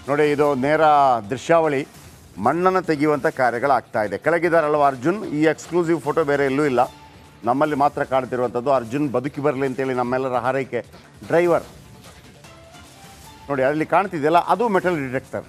ನೋಡಿ, ಇದು ನೇರ ದೃಶ್ಯಾವಳಿ. ಮಣ್ಣನ್ನು ತೆಗೆಯುವಂಥ ಕಾರ್ಯಗಳಾಗ್ತಾ ಇದೆ. ಕೆಳಗಿದಾರಲ್ವ ಅರ್ಜುನ್, ಈ ಎಕ್ಸ್ಕ್ಲೂಸಿವ್ ಫೋಟೋ ಬೇರೆ ಎಲ್ಲೂ ಇಲ್ಲ, ನಮ್ಮಲ್ಲಿ ಮಾತ್ರ ಕಾಣ್ತಿರುವಂಥದ್ದು. ಅರ್ಜುನ್ ಬದುಕಿ ಬರಲಿ ಅಂತೇಳಿ ನಮ್ಮೆಲ್ಲರ ಹಾರೈಕೆ. ಡ್ರೈವರ್ ನೋಡಿ ಅಲ್ಲಿ ಕಾಣ್ತಿದೆಯಲ್ಲ, ಅದು ಮೆಟಲ್ ಡಿಟೆಕ್ಟರ್.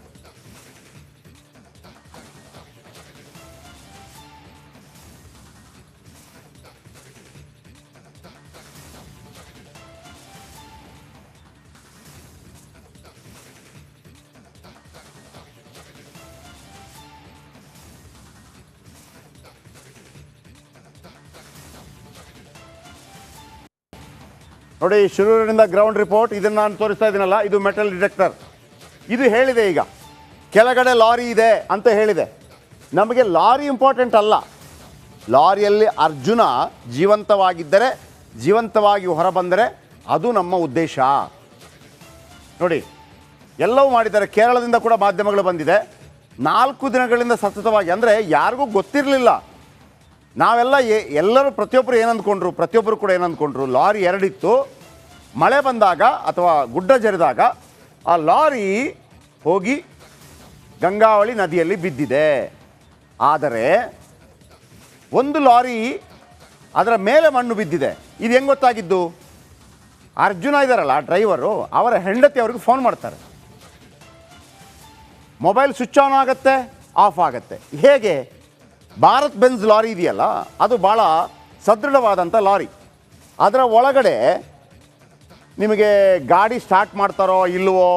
ನೋಡಿ, ಶಿರೂರಿನಿಂದ ಗ್ರೌಂಡ್ ರಿಪೋರ್ಟ್. ಇದನ್ನು ನಾನು ತೋರಿಸ್ತಾ ಇದ್ದೀನಲ್ಲ, ಇದು ಮೆಟಲ್ ಡಿಟೆಕ್ಟರ್. ಇದು ಹೇಳಿದೆ ಈಗ ಕೆಳಗಡೆ ಲಾರಿ ಇದೆ ಅಂತ ಹೇಳಿದೆ. ನಮಗೆ ಲಾರಿ ಇಂಪಾರ್ಟೆಂಟ್ ಅಲ್ಲ. ಲಾರಿಯಲ್ಲಿ ಅರ್ಜುನ ಜೀವಂತವಾಗಿದ್ದರೆ, ಜೀವಂತವಾಗಿ ಹೊರಬಂದರೆ ಅದು ನಮ್ಮ ಉದ್ದೇಶ. ನೋಡಿ, ಎಲ್ಲವೂ ಮಾಡಿದ್ದಾರೆ. ಕೇರಳದಿಂದ ಕೂಡ ಮಾಧ್ಯಮಗಳು ಬಂದಿದೆ. 4 ದಿನಗಳಿಂದ ಸತತವಾಗಿ, ಅಂದರೆ ಯಾರಿಗೂ ಗೊತ್ತಿರಲಿಲ್ಲ. ನಾವೆಲ್ಲ ಎಲ್ಲರೂ ಪ್ರತಿಯೊಬ್ಬರು ಏನಂದ್ಕೊಂಡ್ರು, ಪ್ರತಿಯೊಬ್ಬರು ಕೂಡ ಏನಂದ್ಕೊಂಡ್ರು, ಲಾರಿ 2 ಇತ್ತು. ಮಳೆ ಬಂದಾಗ ಅಥವಾ ಗುಡ್ಡ ಜರಿದಾಗ ಆ ಲಾರಿ ಹೋಗಿ ಗಂಗಾವಳಿ ನದಿಯಲ್ಲಿ ಬಿದ್ದಿದೆ. ಆದರೆ ಒಂದು ಲಾರಿ ಅದರ ಮೇಲೆ ಮಣ್ಣು ಬಿದ್ದಿದೆ. ಇದು ಹೆಂಗೆ ಗೊತ್ತಾಗಿದ್ದು? ಅರ್ಜುನ ಇದ್ದಾರಲ್ಲ ಡ್ರೈವರು, ಅವರ ಹೆಂಡತಿ ಅವ್ರಿಗೆ ಫೋನ್ ಮಾಡ್ತಾರೆ. ಮೊಬೈಲ್ ಸ್ವಿಚ್ ಆನ್ ಆಗುತ್ತೆ, ಆಫ್ ಆಗುತ್ತೆ. ಹೇಗೆ? ಭಾರತ್ ಬೆನ್ಸ್ ಲಾರಿ ಇದೆಯಲ್ಲ, ಅದು ಭಾಳ ಸದೃಢವಾದಂಥ ಲಾರಿ. ಅದರ ಒಳಗಡೆ ನಿಮಗೆ ಗಾಡಿ ಸ್ಟಾರ್ಟ್ ಮಾಡ್ತಾರೋ ಇಲ್ಲವೋ,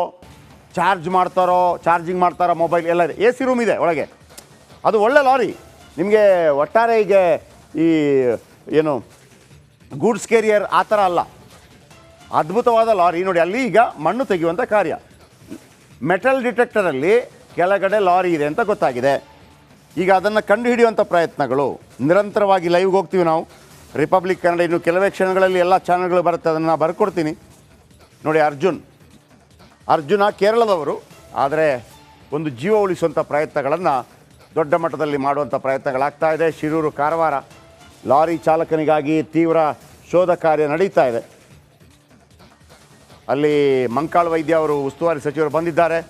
ಚಾರ್ಜಿಂಗ್ ಮಾಡ್ತಾರೋ ಮೊಬೈಲ್ ಎಲ್ಲ ಇದೆ. AC ರೂಮ್ ಇದೆ ಒಳಗೆ. ಅದು ಒಳ್ಳೆ ಲಾರಿ. ನಿಮಗೆ ಒಟ್ಟಾರೆ ಈಗ ಈ ಏನು ಗೂಡ್ಸ್ ಕ್ಯಾರಿಯರ್ ಆ ಥರ ಅಲ್ಲ, ಅದ್ಭುತವಾದ ಲಾರಿ. ನೋಡಿ, ಅಲ್ಲಿ ಈಗ ಮಣ್ಣು ತೆಗೆಯುವಂಥ ಕಾರ್ಯ. ಮೆಟಲ್ ಡಿಟೆಕ್ಟರಲ್ಲಿ ಕೆಳಗಡೆ ಲಾರಿ ಇದೆ ಅಂತ ಗೊತ್ತಾಗಿದೆ. ಈಗ ಅದನ್ನು ಕಂಡುಹಿಡಿಯುವಂಥ ಪ್ರಯತ್ನಗಳು ನಿರಂತರವಾಗಿ ಲೈವ್ಗೆ ಹೋಗ್ತೀವಿ ನಾವು. ರಿಪಬ್ಲಿಕ್ ಕನ್ನಡ ಇನ್ನು ಕೆಲವೇ ಕ್ಷಣಗಳಲ್ಲಿ ಎಲ್ಲ ಚಾನಲ್ಗಳು ಬರುತ್ತೆ, ಅದನ್ನು ನಾನು ಬರ್ಕೊಡ್ತೀನಿ. ನೋಡಿ, ಅರ್ಜುನ ಕೇರಳದವರು, ಆದರೆ ಒಂದು ಜೀವ ಉಳಿಸುವಂಥ ಪ್ರಯತ್ನಗಳನ್ನು ದೊಡ್ಡ ಮಟ್ಟದಲ್ಲಿ ಮಾಡುವಂಥ ಪ್ರಯತ್ನಗಳಾಗ್ತಾ ಇದೆ. ಶಿರೂರು ಕಾರವಾರ ಲಾರಿ ಚಾಲಕನಿಗಾಗಿ ತೀವ್ರ ಶೋಧ ಕಾರ್ಯ ನಡೀತಾ ಇದೆ. ಅಲ್ಲಿ ಮಂಕಾಳ್ ವೈದ್ಯ ಅವರು, ಉಸ್ತುವಾರಿ ಸಚಿವರು ಬಂದಿದ್ದಾರೆ.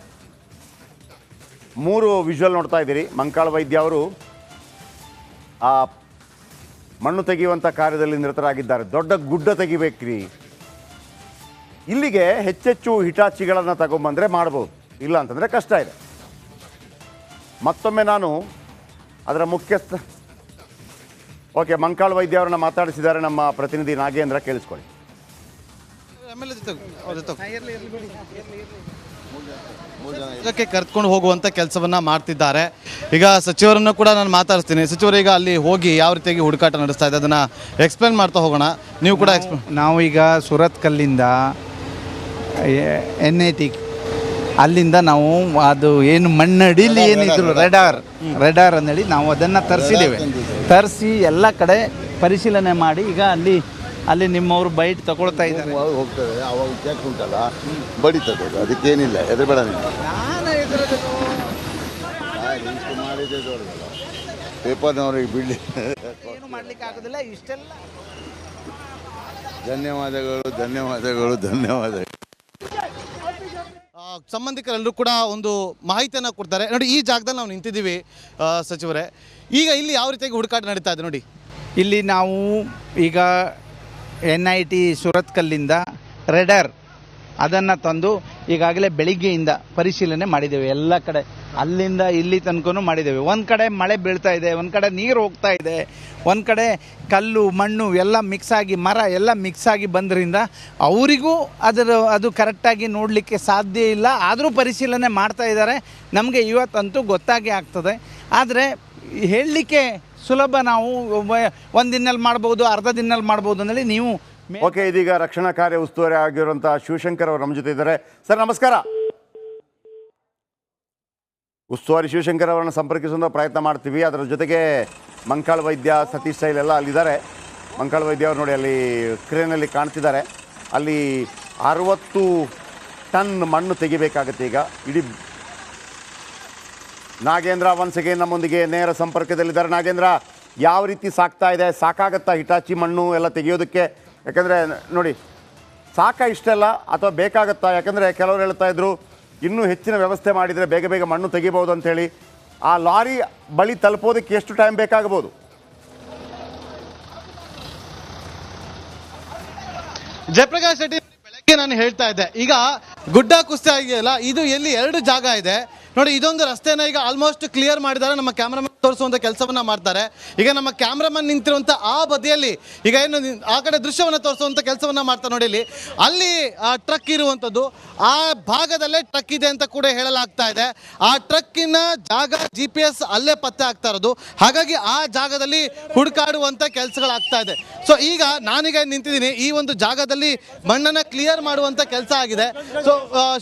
3 ವಿಜುವಲ್ ನೋಡ್ತಾ ಇದ್ದೀರಿ. ಮಂಕಾಳ್ ವೈದ್ಯ ಅವರು ಆ ಮಣ್ಣು ತೆಗೆಯುವಂಥ ಕಾರ್ಯದಲ್ಲಿ ನಿರತರಾಗಿದ್ದಾರೆ. ದೊಡ್ಡ ಗುಡ್ಡ ತೆಗಿಬೇಕ್ರಿ. ಇಲ್ಲಿಗೆ ಹೆಚ್ಚೆಚ್ಚು ಹಿಟಾಚಿಗಳನ್ನು ತಗೊಂಬಂದರೆ ಮಾಡ್ಬೋದು, ಇಲ್ಲ ಅಂತಂದರೆ ಕಷ್ಟ ಇದೆ. ಮತ್ತೊಮ್ಮೆ ನಾನು ಅದರ ಮುಖ್ಯಸ್ಥ ಮಂಕಾಳ್ ವೈದ್ಯ ಅವರನ್ನು ಮಾತಾಡಿಸಿದ್ದಾರೆ ನಮ್ಮ ಪ್ರತಿನಿಧಿ ನಾಗೇಂದ್ರ. ಕೇಳಿಸ್ಕೊಳ್ಳಿ. ಇದಕ್ಕೆ ಕರ್ಕೊಂಡು ಹೋಗುವಂಥ ಕೆಲಸವನ್ನು ಮಾಡ್ತಿದ್ದಾರೆ. ಈಗ ಸಚಿವರನ್ನು ಕೂಡ ನಾನು ಮಾತಾಡ್ತೀನಿ. ಸಚಿವರು ಈಗ ಅಲ್ಲಿ ಹೋಗಿ ಯಾವ ರೀತಿಯಾಗಿ ಹುಡುಕಾಟ ನಡೆಸ್ತಾ ಇದೆ ಅದನ್ನು ಎಕ್ಸ್ಪ್ಲೇನ್ ಮಾಡ್ತಾ ಹೋಗೋಣ. ನೀವು ಕೂಡ ನಾವು ಈಗ ಸುರತ್ ಕಲ್ಲಿಂದ NIT ಅಲ್ಲಿಂದ ನಾವು ಅದು ಏನು ಮಣ್ಣಡಿಲಿ ಏನಿದ್ರು ರೆಡಾರ್ ಅಂದೇಳಿ ನಾವು ಅದನ್ನು ತರಿಸಿ ಎಲ್ಲ ಕಡೆ ಪರಿಶೀಲನೆ ಮಾಡಿ ಈಗ ಅಲ್ಲಿ ನಿಮ್ಮವರು ಬೈಟ್ ತಗೊಳ್ತಾ ಇದ್ದಾರೆ. ಹೋಗ್ತದೆ ಅವಾಗ ಚೆಕ್ ಉಂಟಲ್ಲ, ಬಡಿತದೆ, ಅದಕ್ಕೇನಿಲ್ಲ, ಹೆದರಬೇಡ. ಮಾಡಿದ್ದೆ ದೊಡ್ಡದಲ್ಲ, ಪೇಪರ್ನವ್ರಿಗೆ ಬಿಡಲಿ, ಏನು ಮಾಡ್ಲಿಕ್ಕೆ ಆಗೋದಿಲ್ಲ. ಇಷ್ಟೆಲ್ಲ ಧನ್ಯವಾದಗಳು. ಸಂಬಂಧಿಕರೆಲ್ಲರೂ ಕೂಡ ಒಂದು ಮಾಹಿತಿಯನ್ನು ಕೊಡ್ತಾರೆ. ನೋಡಿ, ಈ ಜಾಗದಲ್ಲಿ ನಾವು ನಿಂತಿದ್ದೀವಿ ಸಚಿವರೇ. ಈಗ ಇಲ್ಲಿ ಯಾವ ರೀತಿಯಾಗಿ ಹುಡುಕಾಟ ನಡೀತಾ ಇದೆ ನೋಡಿ. ಇಲ್ಲಿ ನಾವು ಈಗ NIT ಸುರತ್ ಕಲ್ಲಿಂದ ರೆಡಾರ್ ಅದನ್ನು ತಂದು ಈಗಾಗಲೇ ಬೆಳಿಗ್ಗೆಯಿಂದ ಪರಿಶೀಲನೆ ಮಾಡಿದ್ದೇವೆ. ಎಲ್ಲ ಕಡೆ ಅಲ್ಲಿಂದ ಇಲ್ಲಿ ತನಕನೂ ಮಾಡಿದ್ದೇವೆ. ಒಂದು ಕಡೆ ಮಳೆ ಬೀಳ್ತಾ ಇದೆ, ಒಂದು ಕಡೆ ನೀರು ಹೋಗ್ತಾ ಇದೆ, ಒಂದು ಕಡೆ ಕಲ್ಲು ಮಣ್ಣು ಎಲ್ಲ ಮಿಕ್ಸ್ ಆಗಿ, ಮರ ಎಲ್ಲ ಮಿಕ್ಸ್ ಆಗಿ ಬಂದ್ರಿಂದ ಅವರಿಗೂ ಅದು ಕರೆಕ್ಟಾಗಿ ನೋಡಲಿಕ್ಕೆ ಸಾಧ್ಯ ಇಲ್ಲ. ಆದರೂ ಪರಿಶೀಲನೆ ಮಾಡ್ತಾ ಇದ್ದಾರೆ. ನಮಗೆ ಇವತ್ತಂತೂ ಗೊತ್ತಾಗೇ ಆಗ್ತದೆ. ಆದರೆ ಹೇಳಲಿಕ್ಕೆ ಸುಲಭ. ನಾವು ಒಂದು ದಿನಲ್ಲಿ ಮಾಡ್ಬೋದು, ಅರ್ಧ ದಿನಲ್ಲಿ ಮಾಡ್ಬೋದು ಅಂದೇಳಿ ನೀವು ಓಕೆ. ಇದೀಗ ರಕ್ಷಣಾ ಕಾರ್ಯ ಉಸ್ತುವಾರಿ ಆಗಿರುವಂಥ ಶಿವಶಂಕರ್ ಅವರು ನಮ್ಮ ಜೊತೆ ಇದ್ದಾರೆ. ಸರ್ ನಮಸ್ಕಾರ. ಉಸ್ತುವಾರಿ ಶಿವಶಂಕರ್ ಅವರನ್ನು ಸಂಪರ್ಕಿಸುವಂಥ ಪ್ರಯತ್ನ ಮಾಡ್ತೀವಿ. ಅದರ ಜೊತೆಗೆ ಮಂಕಾಳ್ ವೈದ್ಯ, ಸತೀಶ್ ಸೈಲ್ ಎಲ್ಲ ಅಲ್ಲಿದ್ದಾರೆ. ಮಂಕಾಳ್ ವೈದ್ಯ ಅವರು ನೋಡಿ ಅಲ್ಲಿ ಕ್ರೇನಲ್ಲಿ ಕಾಣ್ತಿದ್ದಾರೆ. ಅಲ್ಲಿ 60 ಟನ್ ಮಣ್ಣು ತೆಗಿಬೇಕಾಗತ್ತೆ ಈಗ. ಇಡೀ ನಾಗೇಂದ್ರ ಒನ್ಸ್ ಅಗೇನ್ ನಮ್ಮೊಂದಿಗೆ ನೇರ ಸಂಪರ್ಕದಲ್ಲಿದ್ದಾರೆ. ನಾಗೇಂದ್ರ, ಯಾವ ರೀತಿ ಸಾಕ್ತಾ ಇದೆ? ಸಾಕಾಗತ್ತಾ ಹಿಟಾಚಿ ಮಣ್ಣು ಎಲ್ಲ ತೆಗೆಯೋದಕ್ಕೆ? ಯಾಕಂದರೆ ನೋಡಿ, ಸಾಕ ಇಷ್ಟೆಲ್ಲ ಅಥವಾ ಬೇಕಾಗತ್ತಾ? ಯಾಕಂದರೆ ಕೆಲವರು ಹೇಳ್ತಾ ಇದ್ರು ಇನ್ನೂ ಹೆಚ್ಚಿನ ವ್ಯವಸ್ಥೆ ಮಾಡಿದರೆ ಬೇಗ ಬೇಗ ಮಣ್ಣು ತೆಗಿಬೋದು ಅಂತೇಳಿ. ಆ ಲಾರಿ ಬಳಿ ತಲುಪೋದಕ್ಕೆ ಎಷ್ಟು ಟೈಮ್ ಬೇಕಾಗಬಹುದು? ಜಯಪ್ರಕಾಶ್ ಶೆಟ್ಟಿ, ಬೆಳಗ್ಗೆ ನಾನು ಹೇಳ್ತಾ ಇದ್ದೆ, ಈಗ ಗುಡ್ಡ ಕುಸಿತ ಇದೆಯಲ್ಲ, ಇದು ಎಲ್ಲಿ 2 ಜಾಗ ಇದೆ ನೋಡಿ. ಇದೊಂದು ರಸ್ತೆನ ಈಗ ಆಲ್ಮೋಸ್ಟ್ ಕ್ಲಿಯರ್ ಮಾಡಿದ್ದಾರೆ, ನಮ್ಮ ಕ್ಯಾಮ್ರಾಮನ್ ತೋರಿಸುವಂತ ಕೆಲಸವನ್ನ ಮಾಡ್ತಾರೆ. ಈಗ ನಮ್ಮ ಕ್ಯಾಮ್ರಾಮನ್ ನಿಂತಿರುವಂತ ಆ ಬದಿಯಲ್ಲಿ ಈಗ ಏನು ಆ ಕಡೆ ದೃಶ್ಯವನ್ನ ತೋರಿಸುವಂತ ಕೆಲಸವನ್ನ ಮಾಡ್ತಾರೆ ನೋಡಿ. ಅಲ್ಲಿ ಟ್ರಕ್ ಇರುವಂತದ್ದು, ಆ ಭಾಗದಲ್ಲೇ ಟ್ರಕ್ ಇದೆ ಅಂತ ಕೂಡ ಹೇಳಲಾಗ್ತಾ ಇದೆ. ಆ ಟ್ರಕ್ಕಿನ ಜಾಗ GPS ಅಲ್ಲೇ ಪತ್ತೆ ಆಗ್ತಾ ಇರೋದು, ಹಾಗಾಗಿ ಆ ಜಾಗದಲ್ಲಿ ಹುಡುಕಾಡುವಂತ ಕೆಲಸಗಳಾಗ್ತಾ ಇದೆ. ಸೊ ಈಗ ನಾನೀಗ ನಿಂತಿದ್ದೀನಿ, ಈ ಒಂದು ಜಾಗದಲ್ಲಿ ಮಣ್ಣನ್ನ ಕ್ಲಿಯರ್ ಮಾಡುವಂತ ಕೆಲಸ ಆಗಿದೆ. ಸೊ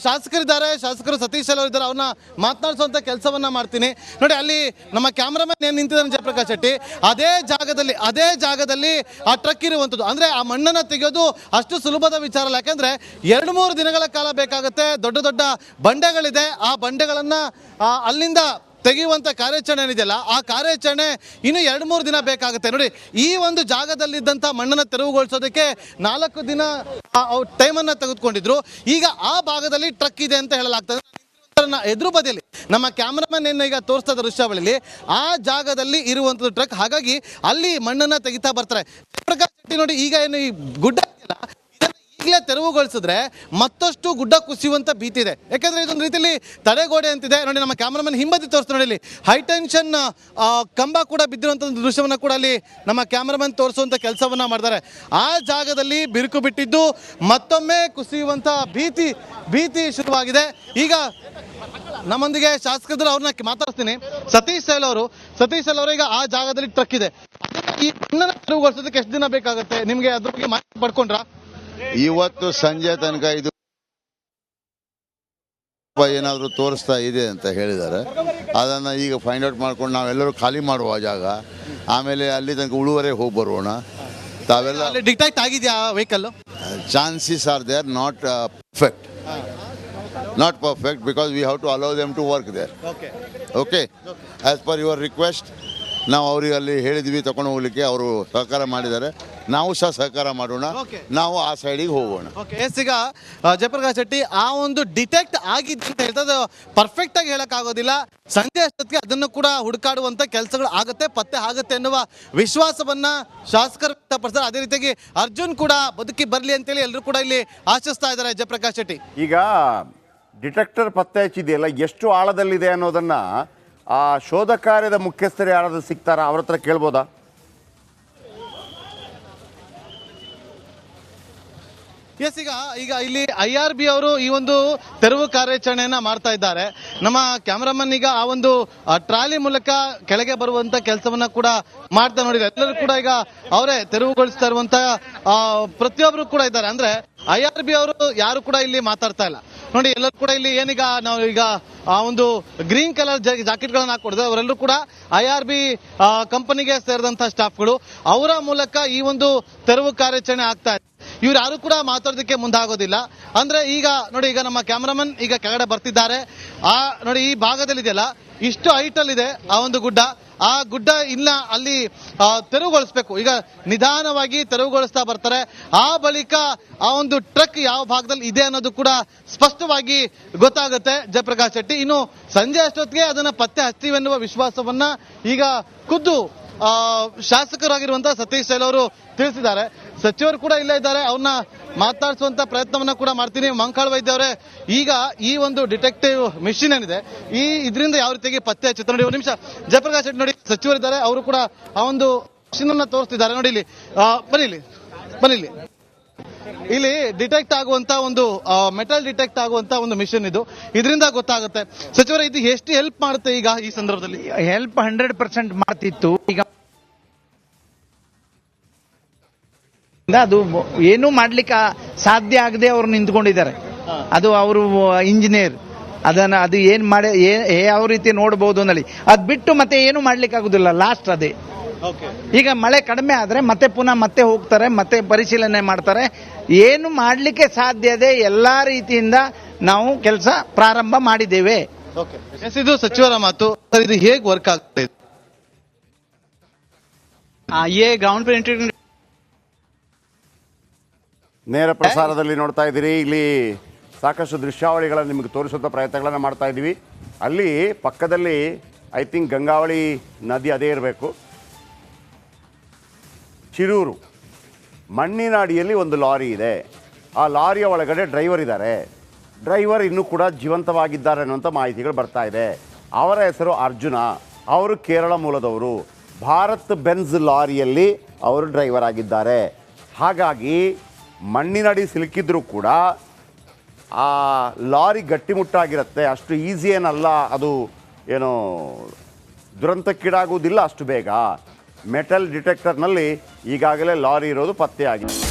ಶಾಸಕರಿದ್ದಾರೆ, ಶಾಸಕರು ಸತೀಶ್ ಅವರು ಇದ್ದಾರೆ, ಅವ್ರನ್ನ ಮಾತನಾಡಿಸುವಂತ ಕೆಲಸವನ್ನ ಮಾಡ್ತೀನಿ ನೋಡಿ. ಅಲ್ಲಿ ನಮ್ಮ ಕ್ಯಾಮ್ರಾಮನ್ ಏನ್ ನಿಂತಿದ್ದಾನೆ ಜಯಪ್ರಕಾಶ್ ಶೆಟ್ಟಿ, ಅದೇ ಜಾಗದಲ್ಲಿ ಆ ಟ್ರಕ್ ಇರುವಂತದ್ದು. ಅಂದ್ರೆ ಆ ಮಣ್ಣನ್ನ ತೆಗೆಯೋದು ಅಷ್ಟು ಸುಲಭದ ವಿಚಾರ ಅಲ್ಲ, ಯಾಕಂದ್ರೆ 2-3 ದಿನಗಳ ಕಾಲ ಬೇಕಾಗುತ್ತೆ. ದೊಡ್ಡ ದೊಡ್ಡ ಬಂಡೆಗಳಿದೆ, ಆ ಬಂಡೆಗಳನ್ನ ಅಲ್ಲಿಂದ ತೆಗೆಯುವಂತ ಕಾರ್ಯಾಚರಣೆ ಏನಿದೆಯಲ್ಲ, ಆ ಕಾರ್ಯಾಚರಣೆ ಇನ್ನು 2-3 ದಿನ ಬೇಕಾಗುತ್ತೆ ನೋಡಿ. ಈ ಒಂದು ಜಾಗದಲ್ಲಿದ್ದಂಥ ಮಣ್ಣನ್ನು ತೆರವುಗೊಳಿಸೋದಕ್ಕೆ 4 ದಿನ ಟೈಮನ್ನು ತೆಗೆದುಕೊಂಡಿದ್ರು. ಈಗ ಆ ಭಾಗದಲ್ಲಿ ಟ್ರಕ್ ಇದೆ ಅಂತ ಹೇಳಲಾಗ್ತದೆ. ಎದುರು ಬದಿಯಲ್ಲಿ ನಮ್ಮ ಕ್ಯಾಮ್ರಾಮನ್ ಏನು ಈಗ ತೋರಿಸ್ತಾ ಇದ್ದ ದೃಶ್ಯಾವಳಿಯಲ್ಲಿ ಆ ಜಾಗದಲ್ಲಿ ಇರುವಂಥದ್ದು ಟ್ರಕ್, ಹಾಗಾಗಿ ಅಲ್ಲಿ ಮಣ್ಣನ್ನು ತೆಗಿತಾ ಬರ್ತಾರೆ. ಪ್ರಕಾಶ್ ಶೆಟ್ಟಿ ನೋಡಿ, ಈಗ ಏನು ಈ ಗುಡ್ಡ ಇದೆಯಲ್ಲ, ಇದನ್ನು ಈಗಲೇ ತೆರವುಗೊಳಿಸಿದ್ರೆ ಮತ್ತಷ್ಟು ಗುಡ್ಡ ಕುಸಿಯುವಂತ ಭೀತಿ ಇದೆ. ಯಾಕಂದ್ರೆ ಇದೊಂದು ರೀತಿಯಲ್ಲಿ ತಡೆಗೋಡೆ ಅಂತಿದೆ ನೋಡಿ. ನಮ್ಮ ಕ್ಯಾಮ್ರಾಮನ್ ಹಿಂಬದಿ ತೋರಿಸ್ತಾ ನೋಡಿ, ಹೈಟೆನ್ಷನ್ ಕಂಬ ಕೂಡ ಬಿದ್ದಿರುವಂಥ ದೃಶ್ಯವನ್ನು ಕೂಡ ಅಲ್ಲಿ ನಮ್ಮ ಕ್ಯಾಮ್ರಾಮನ್ ತೋರಿಸುವಂತ ಕೆಲಸವನ್ನ ಮಾಡ್ತಾರೆ. ಆ ಜಾಗದಲ್ಲಿ ಬಿರುಕು ಬಿಟ್ಟಿದ್ದು ಮತ್ತೊಮ್ಮೆ ಕುಸಿಯುವಂತ ಭೀತಿ ಶುರುವಾಗಿದೆ. ಈಗ ನಮ್ಮೊಂದಿಗೆ ಶಾಸಕರು, ಅವ್ರನ್ನ ಮಾತಾಡ್ತೀನಿ. ಸತೀಶ್ ಸೈಲ್ ಅವರು ಈಗ ಆ ಜಾಗದಲ್ಲಿ ಟ್ರಕ್ ಇದೆ, ಈ ಮಣ್ಣನ್ನು ತೆರವುಗೊಳಿಸೋದಕ್ಕೆ ಎಷ್ಟು ದಿನ ಬೇಕಾಗುತ್ತೆ ನಿಮ್ಗೆ? ಅದ್ರ ಬಗ್ಗೆ ಮಾಹಿತಿ ಪಡ್ಕೊಂಡ್ರಾ? ಇವತ್ತು ಸಂಜೆ ತನಕ ಇದು ಏನಾದರೂ ತೋರಿಸ್ತಾ ಇದೆ ಅಂತ ಹೇಳಿದ್ದಾರೆ. ಅದನ್ನು ಈಗ ಫೈಂಡ್ ಔಟ್ ಮಾಡ್ಕೊಂಡು ನಾವೆಲ್ಲರೂ ಖಾಲಿ ಮಾಡುವ ಜಾಗ, ಆಮೇಲೆ ಅಲ್ಲಿ ತನಕ ಉಳುವರೆ ಹೋಗಿ ಬರೋಣ. ತಾವೆಲ್ಲ ಡಿಟೆಕ್ಟ್ ಆಗಿದೆಯಾ vehicle? Chances are there, not perfect because we have to allow them to work there. Okay. As per your request, ನಾವು ಅವರಿಗೆ ಅಲ್ಲಿ ಹೇಳಿದ್ವಿ ತಗೊಂಡು ಹೋಗ್ಲಿಕ್ಕೆ, ಅವರು ಸಹಕಾರ ಮಾಡಿದ್ದಾರೆ, ನಾವು ಸಹ ಸಹಕಾರ ಮಾಡೋಣ, ನಾವು ಆ ಸೈಡಿಗೆ ಹೋಗೋಣ. ಈಗ ಜಯಪ್ರಕಾಶ್ ಶೆಟ್ಟಿ, ಆ ಒಂದು ಡಿಟೆಕ್ಟ್ ಆಗಿದೆ ಅಂತ ಹೇಳ್ತದೆ, ಪರ್ಫೆಕ್ಟ್ ಆಗಿ ಹೇಳಕ್ ಆಗೋದಿಲ್ಲ. ಸಂಜೆ ಅಷ್ಟೊತ್ತಿಗೆ ಅದನ್ನು ಕೂಡ ಹುಡುಕಾಡುವಂತ ಕೆಲಸಗಳು ಆಗುತ್ತೆ, ಪತ್ತೆ ಆಗುತ್ತೆ ಎನ್ನುವ ವಿಶ್ವಾಸವನ್ನ ಶಾಸಕರು ವ್ಯಕ್ತಪಡಿಸ್ತಾರೆ. ಅದೇ ರೀತಿಯಾಗಿ ಅರ್ಜುನ್ ಕೂಡ ಬದುಕಿ ಬರ್ಲಿ ಅಂತೇಳಿ ಎಲ್ಲರೂ ಕೂಡ ಇಲ್ಲಿ ಆಶಿಸ್ತಾ ಇದ್ದಾರೆ. ಜಯಪ್ರಕಾಶ್ ಶೆಟ್ಟಿ, ಈಗ ಡಿಟೆಕ್ಟರ್ ಪತ್ತೆ ಹಚ್ಚಿದೆಯಲ್ಲ, ಎಷ್ಟು ಆಳದಲ್ಲಿದೆ ಅನ್ನೋದನ್ನ ಆ ಶೋಧ ಕಾರ್ಯದ ಮುಖ್ಯಸ್ಥರು ಯಾರಾದ್ರೂ ಸಿಗ್ತಾರಾ, ಅವ್ರ ಹತ್ರ ಕೇಳ್ಬೋದಾ? ಎಸ್, ಈಗ ಇಲ್ಲಿ IRB ಅವರು ಈ ಒಂದು ತೆರವು ಕಾರ್ಯಾಚರಣೆಯನ್ನ ಮಾಡ್ತಾ ಇದ್ದಾರೆ. ನಮ್ಮ ಕ್ಯಾಮರಾಮನ್ ಈಗ ಆ ಒಂದು ಟ್ರಾಲಿ ಮೂಲಕ ಕೆಳಗೆ ಬರುವಂತ ಕೆಲಸವನ್ನ ಕೂಡ ಮಾಡ್ತಾ ನೋಡಿದ್ರೆ, ಎಲ್ಲರೂ ಕೂಡ ಈಗ ಅವರೇ ತೆರವುಗೊಳಿಸ್ತಾ ಇರುವಂತ ಪ್ರತಿಯೊಬ್ಬರು ಕೂಡ ಇದ್ದಾರೆ. ಅಂದ್ರೆ IRB ಅವರು ಯಾರು ಕೂಡ ಇಲ್ಲಿ ಮಾತಾಡ್ತಾ ಇಲ್ಲ ನೋಡಿ. ಎಲ್ಲರೂ ಕೂಡ ಇಲ್ಲಿ ಏನೀಗ ನಾವು ಈಗ ಆ ಒಂದು ಗ್ರೀನ್ ಕಲರ್ ಜಾಕೆಟ್ ಗಳನ್ನ ಹಾಕೊಡಿದ್ರೆ, ಅವರೆಲ್ಲರೂ ಕೂಡ IRB ಕಂಪನಿಗೆ ಸೇರಿದಂತ ಸ್ಟಾಫ್ಗಳು. ಅವರ ಮೂಲಕ ಈ ಒಂದು ತೆರವು ಕಾರ್ಯಾಚರಣೆ ಆಗ್ತಾ ಇದೆ. ಇವ್ರು ಯಾರು ಕೂಡ ಮಾತಾಡೋದಕ್ಕೆ ಮುಂದಾಗೋದಿಲ್ಲ. ಅಂದ್ರೆ ಈಗ ನೋಡಿ, ಈಗ ನಮ್ಮ ಕ್ಯಾಮರಾಮನ್ ಈಗ ಕೆಳಗಡೆ ಬರ್ತಿದ್ದಾರೆ. ನೋಡಿ, ಈ ಭಾಗದಲ್ಲಿ ಇದೆಯಲ್ಲ, ಇಷ್ಟು ಹೈಟ್ ಅಲ್ಲಿ ಇದೆ ಆ ಒಂದು ಗುಡ್ಡ. ಆ ಗುಡ್ಡ ಇಲ್ಲ ಅಲ್ಲಿ ತೆರವುಗೊಳಿಸ್ಬೇಕು. ಈಗ ನಿಧಾನವಾಗಿ ತೆರವುಗೊಳಿಸ್ತಾ ಬರ್ತಾರೆ. ಆ ಬಳಿಕ ಆ ಒಂದು ಟ್ರಕ್ ಯಾವ ಭಾಗದಲ್ಲಿ ಇದೆ ಅನ್ನೋದು ಕೂಡ ಸ್ಪಷ್ಟವಾಗಿ ಗೊತ್ತಾಗುತ್ತೆ ಜಯಪ್ರಕಾಶ್ ಶೆಟ್ಟಿ. ಇನ್ನು ಸಂಜೆ ಅಷ್ಟೊತ್ತಿಗೆ ಅದನ್ನ ಪತ್ತೆ ಹಚ್ತೀವಿ ಎನ್ನುವ ವಿಶ್ವಾಸವನ್ನ ಈಗ ಖುದ್ದು ಶಾಸಕರಾಗಿರುವಂತಹ ಸತೀಶ್ ಸೈಲ್ ಅವರು ತಿಳಿಸಿದ್ದಾರೆ. ಸಚಿವರು ಕೂಡ ಇಲ್ಲೇ ಇದ್ದಾರೆ, ಅವ್ರನ್ನ ಮಾತಾಡಿಸುವಂತ ಪ್ರಯತ್ನವನ್ನ ಕೂಡ ಮಾಡ್ತೀನಿ. ಮಂಕಾಳ್ ವೈದ್ಯ ಅವರೇ, ಈಗ ಈ ಒಂದು ಡಿಟೆಕ್ಟಿವ್ ಮಿಷಿನ್ ಏನಿದೆ, ಇದರಿಂದ ಯಾವ ರೀತಿಯಾಗಿ ಪತ್ತೆ ಹಚ್ಚುತ್ತೆ ನೋಡಿ. ಒಂದು ನಿಮಿಷ ಜಯಪ್ರಕಾಶ್ ಶೆಟ್ಟಿ ನೋಡಿ, ಸಚಿವರಿದ್ದಾರೆ, ಅವರು ಕೂಡ ಆ ಒಂದು ಮಿಷಿನ್ ಅನ್ನ ತೋರಿಸ್ತಿದ್ದಾರೆ ನೋಡಿ. ಇಲ್ಲಿ ಬನ್ನಿ, ಇಲ್ಲಿ ಡಿಟೆಕ್ಟ್ ಆಗುವಂತ ಒಂದು ಮೆಟಲ್ ಡಿಟೆಕ್ಟ್ ಆಗುವಂತ ಒಂದು ಮಿಷನ್ ಇದು. ಇದರಿಂದ ಗೊತ್ತಾಗುತ್ತೆ. ಸಚಿವರ, ಇದು ಎಷ್ಟು ಹೆಲ್ಪ್ ಮಾಡುತ್ತೆ ಈಗ ಈ ಸಂದರ್ಭದಲ್ಲಿ? ಹೆಲ್ಪ್ 100% ಮಾಡ್ತಿತ್ತು. ಈಗ ಅದು ಏನೂ ಮಾಡ್ಲಿಕ್ಕೆ ಸಾಧ್ಯ ಆಗದೆ ಅವ್ರು ನಿಂತ್ಕೊಂಡಿದ್ದಾರೆ. ಅದು ಅವರು ಇಂಜಿನಿಯರ್, ಅದು ಏನ್ ಮಾಡಿ ಯಾವ ರೀತಿ ನೋಡಬಹುದು ಅನ್ನಲಿ, ಅದ್ ಬಿಟ್ಟು ಮತ್ತೆ ಏನು ಮಾಡ್ಲಿಕ್ಕೆ ಆಗುದಿಲ್ಲ. ಲಾಸ್ಟ್ ಅದೇ. ಈಗ ಮಳೆ ಕಡಿಮೆ ಆದ್ರೆ ಮತ್ತೆ ಹೋಗ್ತಾರೆ, ಮತ್ತೆ ಪರಿಶೀಲನೆ ಮಾಡ್ತಾರೆ. ಏನು ಮಾಡ್ಲಿಕ್ಕೆ ಸಾಧ್ಯ ಇದೆ ಎಲ್ಲಾ ರೀತಿಯಿಂದ ನಾವು ಕೆಲಸ ಪ್ರಾರಂಭ ಮಾಡಿದ್ದೇವೆ. ಇದು ಸಚಿವರ ಮಾತು. ಇದು ಹೇಗೆ ವರ್ಕ್ ಆಗ್ತದೆ? ಗ್ರೌಂಡ್ ಪೆನಿಟ್ರೇಟಿಂಗ್ ನೇರ ಪ್ರಸಾರದಲ್ಲಿ ನೋಡ್ತಾ ಇದ್ದೀರಿ. ಇಲ್ಲಿ ಸಾಕಷ್ಟು ದೃಶ್ಯಾವಳಿಗಳನ್ನು ನಿಮಗೆ ತೋರಿಸುವಂಥ ಪ್ರಯತ್ನಗಳನ್ನು ಮಾಡ್ತಾ ಇದ್ದೀವಿ. ಅಲ್ಲಿ ಪಕ್ಕದಲ್ಲಿ ಐ ಥಿಂಕ್ ಗಂಗಾವಳಿ ನದಿ ಅದೇ ಇರಬೇಕು. ಶಿರೂರು ಮಣ್ಣಿನ ಅಡಿಯಲ್ಲಿ ಒಂದು ಲಾರಿ ಇದೆ. ಆ ಲಾರಿಯ ಒಳಗಡೆ ಡ್ರೈವರ್ ಇದ್ದಾರೆ. ಡ್ರೈವರ್ ಇನ್ನೂ ಕೂಡ ಜೀವಂತವಾಗಿದ್ದಾರೆ ಅನ್ನುವಂಥ ಮಾಹಿತಿಗಳು ಬರ್ತಾ ಇದೆ. ಅವರ ಹೆಸರು ಅರ್ಜುನ. ಅವರು ಕೇರಳ ಮೂಲದವರು. ಭಾರತ್ ಬೆನ್ಸ್ ಲಾರಿಯಲ್ಲಿ ಅವರು ಡ್ರೈವರ್ ಆಗಿದ್ದಾರೆ. ಹಾಗಾಗಿ ಮಣ್ಣಿನಡಿ ಸಿಲುಕಿದ್ರೂ ಕೂಡ ಆ ಲಾರಿ ಗಟ್ಟಿಮುಟ್ಟಾಗಿರುತ್ತೆ. ಅಷ್ಟು ಈಸಿ ಏನಲ್ಲ, ಅದು ಏನು ದುರಂತಕ್ಕೀಡಾಗುವುದಿಲ್ಲ ಅಷ್ಟು ಬೇಗ. ಮೆಟಲ್ ಡಿಟೆಕ್ಟರ್ನಲ್ಲಿ ಈಗಾಗಲೇ ಲಾರಿ ಇರೋದು ಪತ್ತೆಯಾಗಿದೆ.